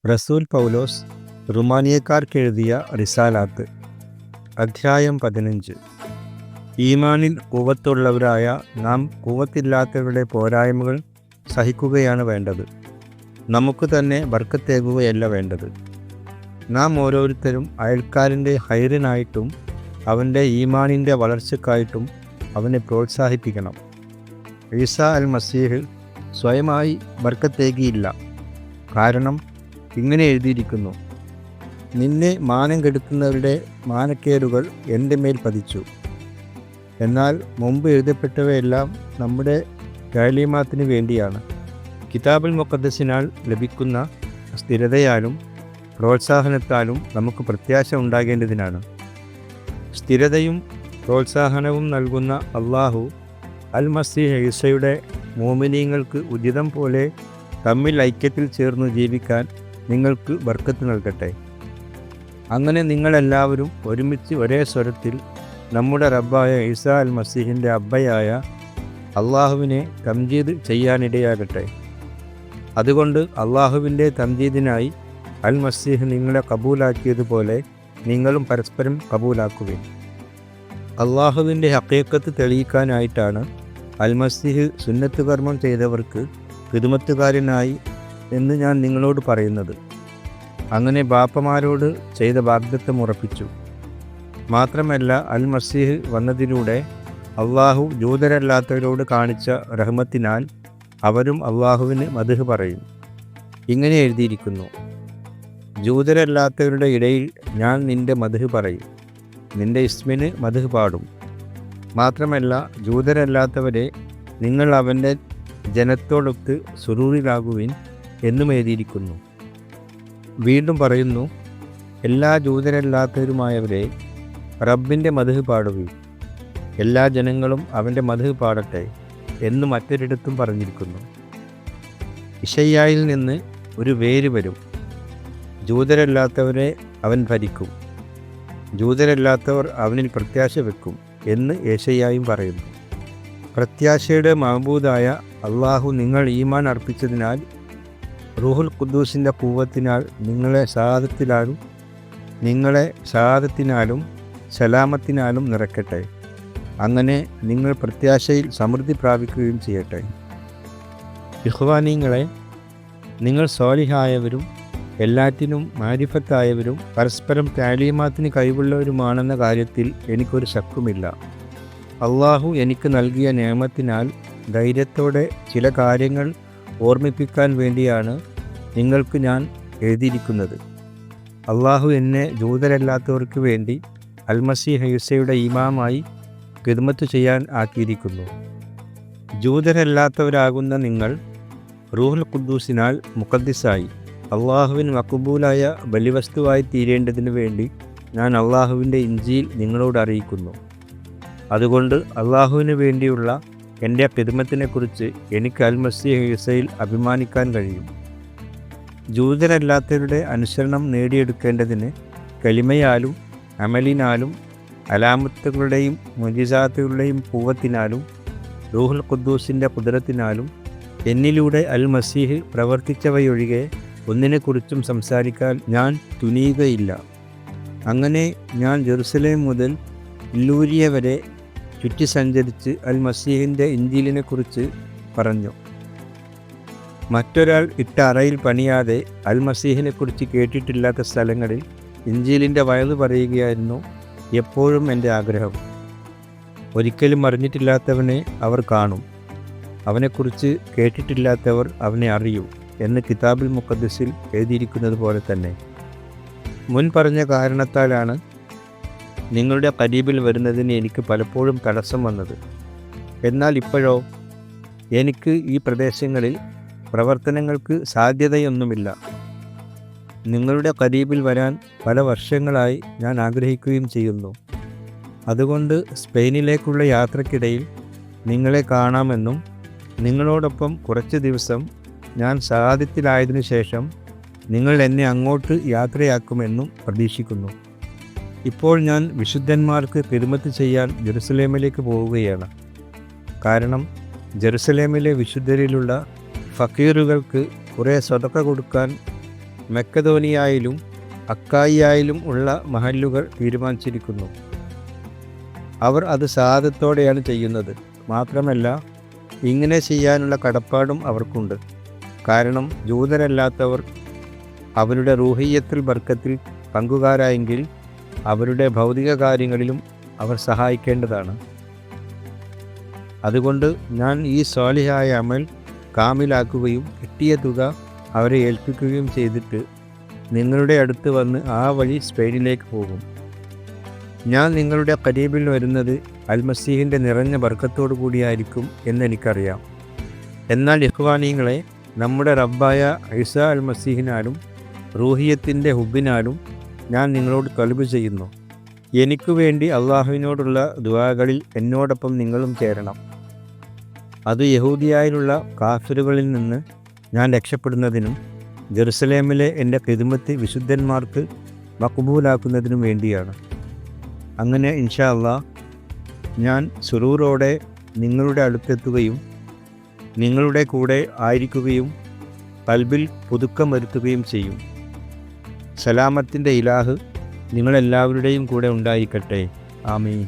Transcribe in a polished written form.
റസൂൽ പൗലോസ് റുമാനിയക്കാർക്കെഴുതിയ റിസാലാത്ത് അധ്യായം 15. ഈമാനിൽ കൂവത്തുള്ളവരായ നാം കൂവത്തില്ലാത്തവരുടെ പോരായ്മകൾ സഹിക്കുകയാണ് വേണ്ടത്. നമുക്ക് തന്നെ ബർക്കത്തേകുകയല്ല വേണ്ടത്. നാം ഓരോരുത്തരും അയൽക്കാരൻ്റെ ഹൈറിനായിട്ടും അവൻ്റെ ഈമാനിൻ്റെ വളർച്ചയ്ക്കായിട്ടും അവനെ പ്രോത്സാഹിപ്പിക്കണം. ഈസാ അൽ മസീഹ് സ്വയമായി ബർക്കത്തേകിയില്ല. കാരണം ഇങ്ങനെ എഴുതിയിരിക്കുന്നു: നിന്നെ മാനം കെടുത്തുന്നവരുടെ മാനക്കേടുകൾ എൻ്റെ മേൽ പതിച്ചു. എന്നാൽ മുമ്പ് എഴുതപ്പെട്ടവയെല്ലാം നമ്മുടെ തഅലീമാത്തിന് വേണ്ടിയാണ്. കിതാബുൽ മുഖദ്ദസിനാൽ ലഭിക്കുന്ന സ്ഥിരതയാലും പ്രോത്സാഹനത്താലും നമുക്ക് പ്രത്യാശ ഉണ്ടാകേണ്ടതിനാണ്. സ്ഥിരതയും പ്രോത്സാഹനവും നൽകുന്ന അള്ളാഹു അൽ മസീഹ് ഈസയുടെ മോമിനീങ്ങൾക്ക് ഉചിതം പോലെ തമ്മിൽ ഐക്യത്തിൽ ചേർന്ന് ജീവിക്കാൻ നിങ്ങൾക്ക് ബർക്കത്ത് നൽകട്ടെ. അങ്ങനെ നിങ്ങളെല്ലാവരും ഒരുമിച്ച് ഒരേ സ്വരത്തിൽ നമ്മുടെ റബ്ബായ ഈസാ അൽ മസീഹിൻ്റെ അബ്ബയായ അള്ളാഹുവിനെ തംജീദ് ചെയ്യാനിടയാകട്ടെ. അതുകൊണ്ട് അള്ളാഹുവിൻ്റെ തംജീദിനായി അൽ മസീഹ് നിങ്ങളെ കബൂലാക്കിയതുപോലെ നിങ്ങളും പരസ്പരം കബൂലാക്കുകയും. അള്ളാഹുവിൻ്റെ ഹഖീഖത്ത് തെളിയിക്കാനായിട്ടാണ് അൽ മസീഹ് സുന്നത്ത് കർമ്മം ചെയ്തവർക്ക് ഖിദ്മത്തുകാരനായി എന്ന് ഞാൻ നിങ്ങളോട് പറയുന്നത്. അങ്ങനെ ബാപ്പമാരോട് ചെയ്ത വാഗ്ദത്തം ഉറപ്പിച്ചു. മാത്രമല്ല അൽ മസീഹ് വന്നതിലൂടെ അള്ളാഹു ജൂതരല്ലാത്തവരോട് കാണിച്ച റഹ്മത്തിനാൽ അവരും അള്ളാഹുവിന് മദ്ഹ് പറയും. ഇങ്ങനെ എഴുതിയിരിക്കുന്നു: ജൂതരല്ലാത്തവരുടെ ഇടയിൽ ഞാൻ നിൻ്റെ മദ്ഹ് പറയും, നിൻ്റെ ഇസ്മിന് മദ്ഹ് പാടും. മാത്രമല്ല ജൂതരല്ലാത്തവരെ നിങ്ങൾ അവൻ്റെ ജനത്തോടൊത്ത് സുറൂറിലാകുവിൻ എന്നും എഴുതിയിരിക്കുന്നു. വീണ്ടും പറയുന്നു: എല്ലാ ജൂതരല്ലാത്തവരുമായവരെ റബ്ബിൻ്റെ മദ്ഹ് പാടുവിൻ, എല്ലാ ജനങ്ങളും അവൻ്റെ മദ്ഹ് പാടട്ടെ എന്ന് മറ്റൊരിടത്തും പറഞ്ഞിരിക്കുന്നു. യിശയ്യായിൽ നിന്ന് ഒരു വേര് വരും, ജൂതരല്ലാത്തവരെ അവൻ ഭരിക്കും, ജൂതരല്ലാത്തവർ അവനിൽ പ്രത്യാശ വെക്കും എന്ന് യെശയ്യായും പറയുന്നു. പ്രത്യാശയുടെ മഅബൂദായ അള്ളാഹു നിങ്ങൾ ഈമാൻ അർപ്പിച്ചതിനാൽ റൂഹുൽ ഖുദ്ദൂസിൻ്റെ ഖുവ്വത്തിനാൽ നിങ്ങളെ ശഹാദത്തിനാലും സലാമത്തിനാലും നിറയ്ക്കട്ടെ. അങ്ങനെ നിങ്ങൾ പ്രത്യാശയിൽ സമൃദ്ധി പ്രാപിക്കുകയും ചെയ്യട്ടെ. ഇഖ്വാനീങ്ങളെ, നിങ്ങൾ സ്വാലിഹായവരും എല്ലാറ്റിനും മാരിഫത്തായവരും പരസ്പരം തഅലീമാത്തിന് കഴിവുള്ളവരുമാണെന്ന കാര്യത്തിൽ എനിക്കൊരു ശക്കുമില്ല. അള്ളാഹു എനിക്ക് നൽകിയ നിഅമത്തിനാൽ ധൈര്യത്തോടെ ചില കാര്യങ്ങൾ ഓർമ്മിപ്പിക്കാൻ വേണ്ടിയാണ് നിങ്ങൾക്ക് ഞാൻ എഴുതിയിരിക്കുന്നത്. അള്ളാഹു എന്നെ ജൂതരല്ലാത്തവർക്ക് വേണ്ടി അൽ മസീഹ് ഈസയുടെ ഇമാമായി ഖിദ്മത്ത് ചെയ്യാൻ ആക്കിയിരിക്കുന്നു. ജൂതരല്ലാത്തവരാകുന്ന നിങ്ങൾ റൂഹുൽ ഖുദ്ദൂസിനാൽ മുഖദ്ദിസായി അള്ളാഹുവിന് മഖബൂലായ ബലിവസ്തുവായി തീരേണ്ടതിന് വേണ്ടി ഞാൻ അള്ളാഹുവിൻ്റെ ഇഞ്ചീൽ നിങ്ങളോട് അറിയിക്കുന്നു. അതുകൊണ്ട് അള്ളാഹുവിന് വേണ്ടിയുള്ള എൻ്റെ ഖിദ്മത്തിനെക്കുറിച്ച് എനിക്ക് അൽ മസീഹ് ഈസയിൽ അഭിമാനിക്കാൻ കഴിയും. ജൂതരല്ലാത്തവരുടെ അനുസരണം നേടിയെടുക്കേണ്ടതിന് കലിമയാലും അമലിനാലും അലാമത്തുകളുടെയും മുജിസാത്തുകളുടെയും ഖുവ്വത്തിനാലും റൂഹുൽ ഖുദ്ദൂസിൻ്റെ ഖുദ്റത്തിനാലും എന്നിലൂടെ അൽ മസീഹ് പ്രവർത്തിച്ചവയൊഴികെ ഒന്നിനെക്കുറിച്ചും സംസാരിക്കാൻ ഞാൻ തുനിയുകയില്ല. അങ്ങനെ ഞാൻ ജെറുസലേം മുതൽ ഇല്ലൂരിയ വരെ ചുറ്റി സഞ്ചരിച്ച് അൽ മസീഹിൻ്റെ ഇഞ്ചീലിനെക്കുറിച്ച് പറഞ്ഞു. മറ്റൊരാൾ ഇട്ട അറയിൽ പണിയാതെ അൽ മസീഹിനെക്കുറിച്ച് കേട്ടിട്ടില്ലാത്ത സ്ഥലങ്ങളിൽ ഇഞ്ചീലിൻ്റെ വയത് പറയുകയായിരുന്നു എപ്പോഴും എൻ്റെ ആഗ്രഹം. ഒരിക്കലും അറിഞ്ഞിട്ടില്ലാത്തവനെ അവർ കാണും, അവനെക്കുറിച്ച് കേട്ടിട്ടില്ലാത്തവർ അവനെ അറിയും എന്ന് കിതാബുൽ മുഖദ്ദസിൽ എഴുതിയിരിക്കുന്നത് പോലെ തന്നെ. മുൻ പറഞ്ഞ കാരണത്താലാണ് നിങ്ങളുടെ ഖരീബിൽ വരുന്നതിന് എനിക്ക് പലപ്പോഴും തടസ്സം വന്നത്. എന്നാൽ ഇപ്പോഴോ എനിക്ക് ഈ പ്രദേശങ്ങളിൽ പ്രവർത്തനങ്ങൾക്ക് സാധ്യതയൊന്നുമില്ല. നിങ്ങളുടെ ഖരീബിൽ വരാൻ പല വർഷങ്ങളായി ഞാൻ ആഗ്രഹിക്കുകയും ചെയ്യുന്നു. അതുകൊണ്ട് സ്പെയിനിലേക്കുള്ള യാത്രക്കിടയിൽ നിങ്ങളെ കാണാമെന്നും നിങ്ങളോടൊപ്പം കുറച്ച് ദിവസം ഞാൻ സഹാദത്തിലായതിനു ശേഷം നിങ്ങൾ എന്നെ അങ്ങോട്ട് യാത്രയാക്കുമെന്നും പ്രതീക്ഷിക്കുന്നു. ഇപ്പോൾ ഞാൻ വിശുദ്ധന്മാർക്ക് ഖിദ്മത്ത് ചെയ്യാൻ ജെറുസലേമിലേക്ക് പോവുകയാണ്. കാരണം ജെറുസലേമിലെ വിശുദ്ധരിലുള്ള ഫക്കീറുകൾക്ക് കുറേ സ്വതക്ക കൊടുക്കാൻ മക്കതോനിയായാലും അക്കായിയായാലും ഉള്ള മഹല്ലുകൾ തീരുമാനിച്ചിരിക്കുന്നു. അവർ അത് സാദത്തോടെയാണ് ചെയ്യുന്നത്. മാത്രമല്ല ഇങ്ങനെ ചെയ്യാനുള്ള കടപ്പാടും അവർക്കുണ്ട്. കാരണം ജൂതരല്ലാത്തവർ അവരുടെ റൂഹിയ്യത്തുൽ ബർക്കത്തിൽ പങ്കുകാരായെങ്കിൽ അവരുടെ ഭൗതിക കാര്യങ്ങളിലും അവർ സഹായിക്കേണ്ടതാണ്. അതുകൊണ്ട് ഞാൻ ഈ സ്വാലിഹായ അമൽ കാമിലാക്കുകയും കിട്ടിയ തുക അവരെ ഏൽപ്പിക്കുകയും ചെയ്തിട്ട് നിങ്ങളുടെ അടുത്ത് വന്ന് ആ വഴി സ്പെയിനിലേക്ക് പോകും. ഞാൻ നിങ്ങളുടെ ഖരീബിൽ വരുന്നത് അൽമസീഹിൻ്റെ നിറഞ്ഞ ബർക്കത്തോടു കൂടിയായിരിക്കും എന്നെനിക്കറിയാം. എന്നാൽ ഇഖ്വാനീങ്ങളെ, നമ്മുടെ റബ്ബായ ഈസാ അൽമസീഹിനാലും റൂഹിയത്തിൻ്റെ ഹുബിനാലും ഞാൻ നിങ്ങളോട് തൽബ് ചെയ്യുന്നു. എനിക്കു വേണ്ടി അള്ളാഹുവിനോടുള്ള ദുആകളിൽ എന്നോടൊപ്പം നിങ്ങളും ചേരണം. അത് യഹൂദിയായുള്ള കാഫിറുകളിൽ നിന്ന് ഞാൻ രക്ഷപ്പെടുന്നതിനും ജെറുസലേമിലെ എൻ്റെ ഖിദ്മത്ത് വിശുദ്ധന്മാർക്ക് മഖ്ബൂലാക്കുന്നതിനും വേണ്ടിയാണ്. അങ്ങനെ ഇൻഷാ അല്ലാഹ് ഞാൻ സുറൂറോടെ നിങ്ങളുടെ അടുത്തെത്തുകയും നിങ്ങളുടെ കൂടെ ആയിരിക്കുകയും ഖൽബിൽ പുതുക്കം വരുത്തുകയും ചെയ്യും. സലാമത്തിൻ്റെ ഇലാഹ് നിങ്ങളെല്ലാവരുടെയും കൂടെ ഉണ്ടായിരിക്കട്ടെ. ആമീൻ.